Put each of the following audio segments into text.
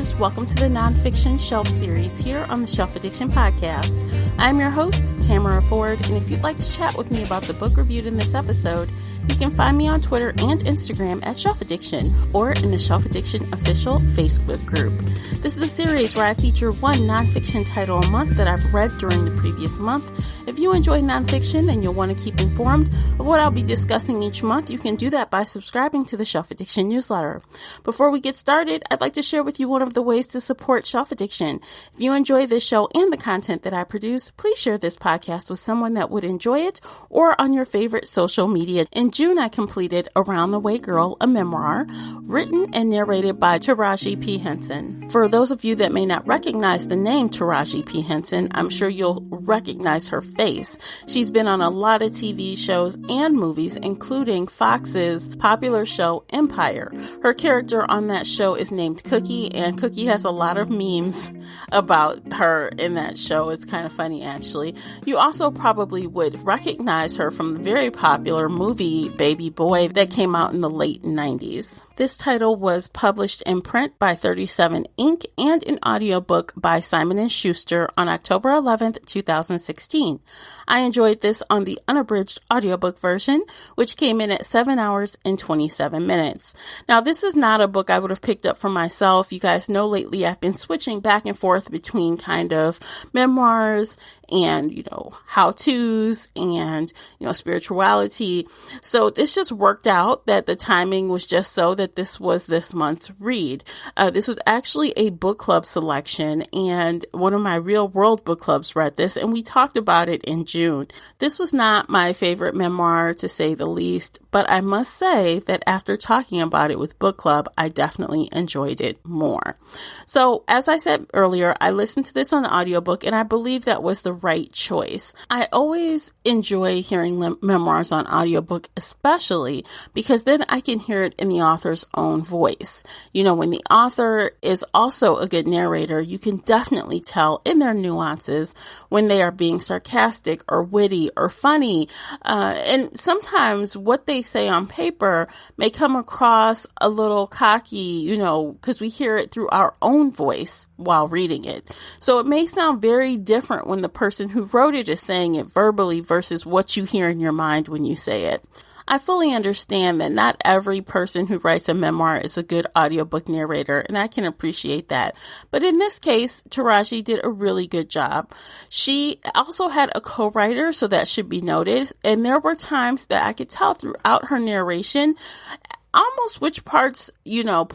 readers, welcome to the Nonfiction Shelf Series here on the Shelf Addiction Podcast. I'm your host, Tamara Ford, and if you'd like to chat with me about the book reviewed in this episode, you can find me on Twitter and Instagram at Shelf Addiction or in the Shelf Addiction official Facebook group. This is a series where I feature one nonfiction title a month that I've read during the previous month. If you enjoy nonfiction and you'll want to keep informed of what I'll be discussing each month, you can do that by subscribing to the Shelf Addiction newsletter. Before we get started, I'd like to share with you one of the ways to support Shelf Addiction. If you enjoy this show and the content that I produce, please share this podcast with someone that would enjoy it or on your favorite social media. In June, I completed Around the Way Girl, a memoir, written and narrated by Taraji P. Henson. For those of you that may not recognize the name Taraji P. Henson, I'm sure you'll recognize her face. She's been on a lot of TV shows and movies, including Fox's popular show Empire. Her character on that show is named Cookie, and Cookie has a lot of memes about her in that show. It's kind of funny, actually. You also probably would recognize her from the very popular movie Baby Boy that came out in the late 90s. This title was published in print by 37 Inc. and an audiobook by Simon & Schuster on October 11th, 2016. I enjoyed this on the unabridged audiobook version, which came in at 7 hours and 27 minutes. Now, this is not a book I would have picked up for myself. You guys know lately I've been switching back and forth between kind of memoirs and, how-tos and, spirituality. So this just worked out that the timing was just so that this was this month's read. This was actually a book club selection, and one of my real world book clubs read this, and we talked about it in June. This was not my favorite memoir, to say the least, but I must say that after talking about it with book club, I definitely enjoyed it more. So as I said earlier, I listened to this on the audiobook, and I believe that was the right choice. I always enjoy hearing memoirs on audiobook, especially because then I can hear it in the author's own voice. When the author is also a good narrator, you can definitely tell in their nuances when they are being sarcastic or witty or funny. And sometimes what they say on paper may come across a little cocky, because we hear it through our own voice while reading it. So it may sound very different when the person who wrote it is saying it verbally versus what you hear in your mind when you say it. I fully understand that not every person who writes a memoir is a good audiobook narrator, and I can appreciate that. But in this case, Taraji did a really good job. She also had a co-writer, so that should be noted. And there were times that I could tell throughout her narration almost which parts,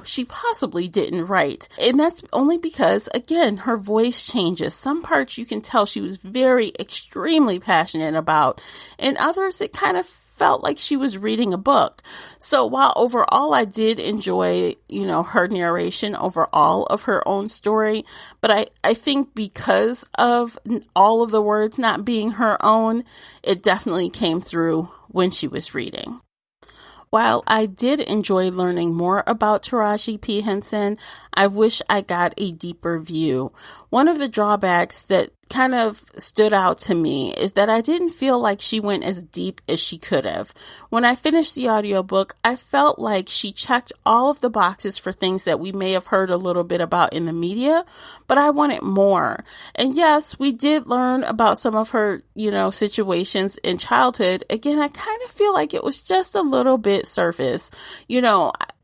she possibly didn't write. And that's only because, again, her voice changes. Some parts you can tell she was extremely passionate about, and others it kind of felt like she was reading a book. So while overall I did enjoy, her narration overall of her own story, but I think because of all of the words not being her own, it definitely came through when she was reading. While I did enjoy learning more about Taraji P. Henson, I wish I got a deeper view. One of the drawbacks that kind of stood out to me is that I didn't feel like she went as deep as she could have. When I finished the audiobook, I felt like she checked all of the boxes for things that we may have heard a little bit about in the media, but I wanted more. And yes, we did learn about some of her, situations in childhood. Again, I kind of feel like it was just a little bit surface.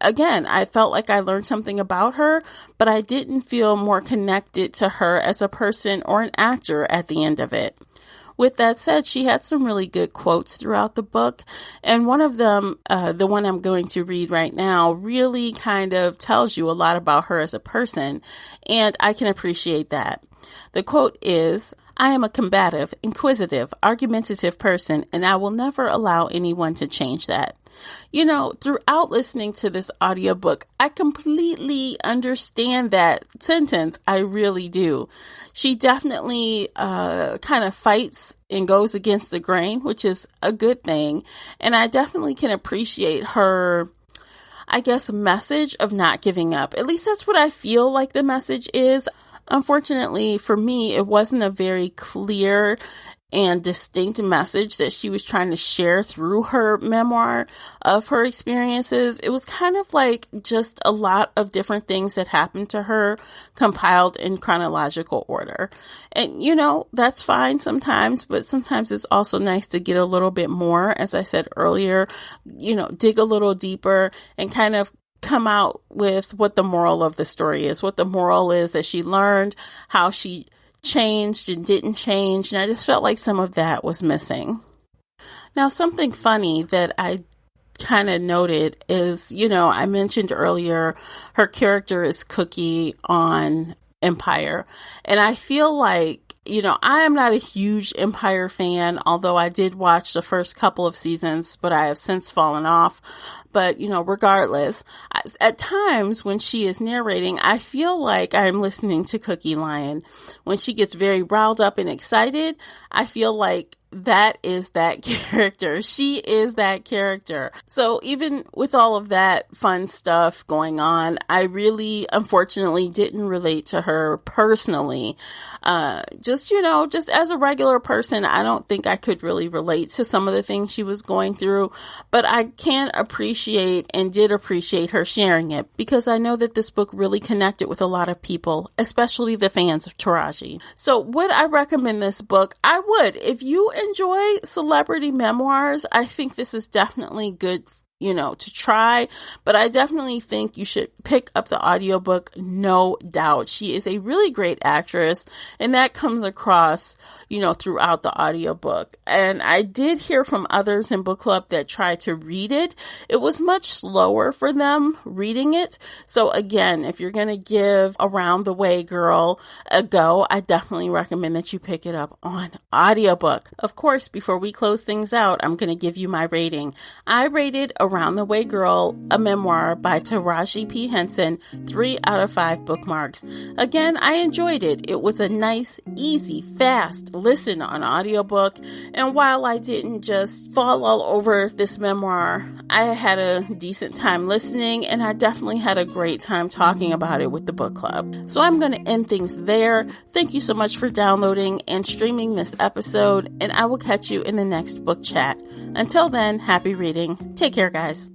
Again, I felt like I learned something about her, but I didn't feel more connected to her as a person or an actor at the end of it. With that said, she had some really good quotes throughout the book, and one of them, the one I'm going to read right now, really kind of tells you a lot about her as a person, and I can appreciate that. The quote is, "I am a combative, inquisitive, argumentative person, and I will never allow anyone to change that." Throughout listening to this audiobook, I completely understand that sentence. I really do. She definitely kind of fights and goes against the grain, which is a good thing. And I definitely can appreciate her, message of not giving up. At least that's what I feel like the message is. Unfortunately for me, it wasn't a very clear and distinct message that she was trying to share through her memoir of her experiences. It was kind of like just a lot of different things that happened to her compiled in chronological order. And, that's fine sometimes, but sometimes it's also nice to get a little bit more, as I said earlier, dig a little deeper and kind of come out with what the moral of the story is, what the moral is that she learned, how she changed and didn't change. And I just felt like some of that was missing. Now, something funny that I kind of noted is, I mentioned earlier her character is Cookie on Empire. And I feel like, I am not a huge Empire fan, although I did watch the first couple of seasons, but I have since fallen off. But, regardless, at times when she is narrating, I feel like I'm listening to Cookie Lion. When she gets very riled up and excited, I feel like that is that character. She is that character. So even with all of that fun stuff going on, I really, unfortunately, didn't relate to her personally. Just as a regular person, I don't think I could really relate to some of the things she was going through, but I can appreciate and did appreciate her sharing it because I know that this book really connected with a lot of people, especially the fans of Taraji. So would I recommend this book? I would. If you enjoy celebrity memoirs, I think this is definitely good, to try, but I definitely think you should pick up the audiobook, no doubt. She is a really great actress, and that comes across, throughout the audiobook. And I did hear from others in book club that tried to read it. It was much slower for them reading it. So again, if you're going to give Around the Way Girl a go, I definitely recommend that you pick it up on audiobook. Of course, before we close things out, I'm going to give you my rating. I rated Around the Way Girl, a memoir by Taraji P. Henson, 3 out of 5 bookmarks. Again, I enjoyed it. It was a nice, easy, fast listen on audiobook. And while I didn't just fall all over this memoir, I had a decent time listening, and I definitely had a great time talking about it with the book club. So I'm going to end things there. Thank you so much for downloading and streaming this episode, and I will catch you in the next book chat. Until then, happy reading. Take care, guys.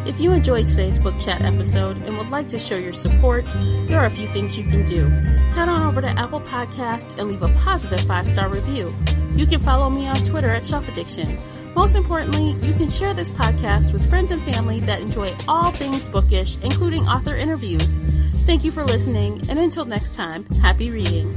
If you enjoyed today's book chat episode and would like to show your support, there are a few things you can do. Head on over to Apple Podcasts and leave a positive 5-star review. You can follow me on Twitter at Shelf Addiction. Most importantly, you can share this podcast with friends and family that enjoy all things bookish, including author interviews. Thank you for listening, and until next time, happy reading.